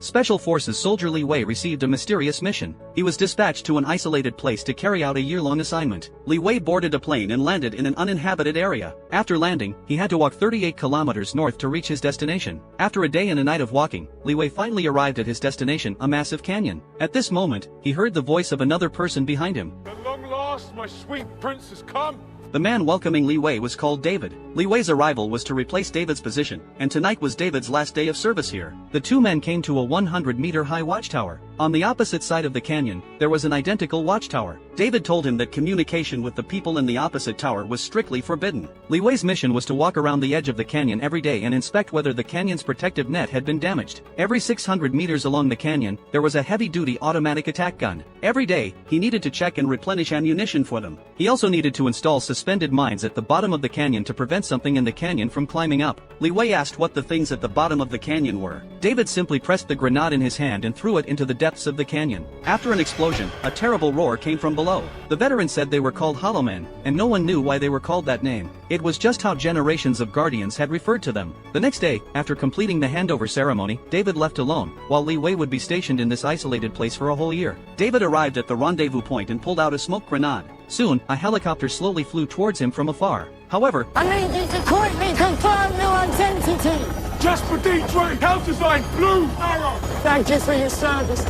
Special Forces soldier Li Wei received a mysterious mission. He was dispatched to an isolated place to carry out a year-long assignment. Li Wei boarded a plane and landed in an uninhabited area. After landing, he had to walk 38 kilometers north to reach his destination. After a day and a night of walking, Li Wei finally arrived at his destination, a massive canyon. At this moment, he heard the voice of another person behind him. At long last, my sweet prince has come. The man welcoming Li Wei was called David. Li Wei's arrival was to replace David's position, and tonight was David's last day of service here. The two men came to a 100-meter-high watchtower. On the opposite side of the canyon, there was an identical watchtower. David told him that communication with the people in the opposite tower was strictly forbidden. Li Wei's mission was to walk around the edge of the canyon every day and inspect whether the canyon's protective net had been damaged. Every 600 meters along the canyon, there was a heavy-duty automatic attack gun. Every day, he needed to check and replenish ammunition for them. He also needed to install suspended mines at the bottom of the canyon to prevent something in the canyon from climbing up. Li Wei asked what the things at the bottom of the canyon were. David simply pressed the grenade in his hand and threw it into the depths of the canyon. After an explosion, a terrible roar came from below. The veteran said they were called Hollow Men, and no one knew why they were called that name. It was just how generations of guardians had referred to them. The next day, after completing the handover ceremony, David left alone, while Li Wei would be stationed in this isolated place for a whole year. David arrived at the rendezvous point and pulled out a smoke grenade. Soon, a helicopter slowly flew towards him from afar. However, I need you to quickly confirm your identity! Jasper D3, countersign Blue Arrow. Thank you for your service.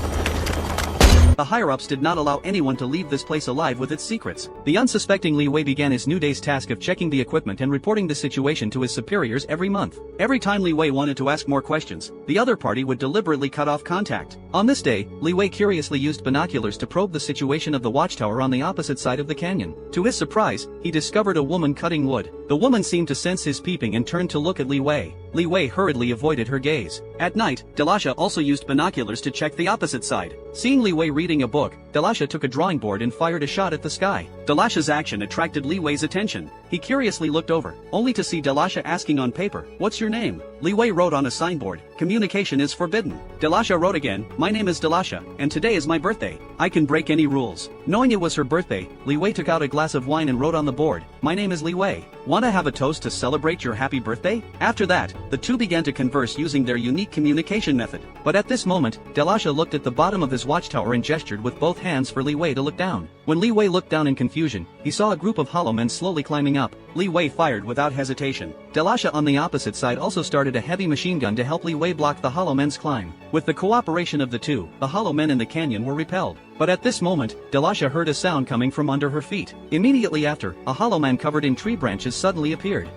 the higher-ups did not allow anyone to leave this place alive with its secrets. The unsuspecting Li Wei began his new day's task of checking the equipment and reporting the situation to his superiors every month. Every time Li Wei wanted to ask more questions, the other party would deliberately cut off contact. On this day, Li Wei curiously used binoculars to probe the situation of the watchtower on the opposite side of the canyon. To his surprise, he discovered a woman cutting wood. The woman seemed to sense his peeping and turned to look at Li Wei. Li Wei hurriedly avoided her gaze. At night, Delasha also used binoculars to check the opposite side. Seeing Li Wei reading a book, Delasha took a drawing board and fired a shot at the sky. Delasha's action attracted Li Wei's attention. He curiously looked over, only to see Delasha asking on paper, "What's your name?" Li Wei wrote on a signboard, "Communication is forbidden." Delasha wrote again, "My name is Delasha, and today is my birthday. I can break any rules." Knowing it was her birthday, Li Wei took out a glass of wine and wrote on the board, "My name is Li Wei. Wanna have a toast to celebrate your happy birthday?" After that, the two began to converse using their unique communication method. But at this moment, Delasha looked at the bottom of his watchtower and gestured with both hands for Li Wei to look down. When Li Wei looked down in confusion, he saw a group of hollow men slowly climbing up. Li Wei fired without hesitation. Delasha on the opposite side also started a heavy machine gun to help Li Wei block the hollow men's climb. With the cooperation of the two, the hollow men in the canyon were repelled. But at this moment, Delasha heard a sound coming from under her feet. Immediately after, a hollow man covered in tree branches suddenly appeared.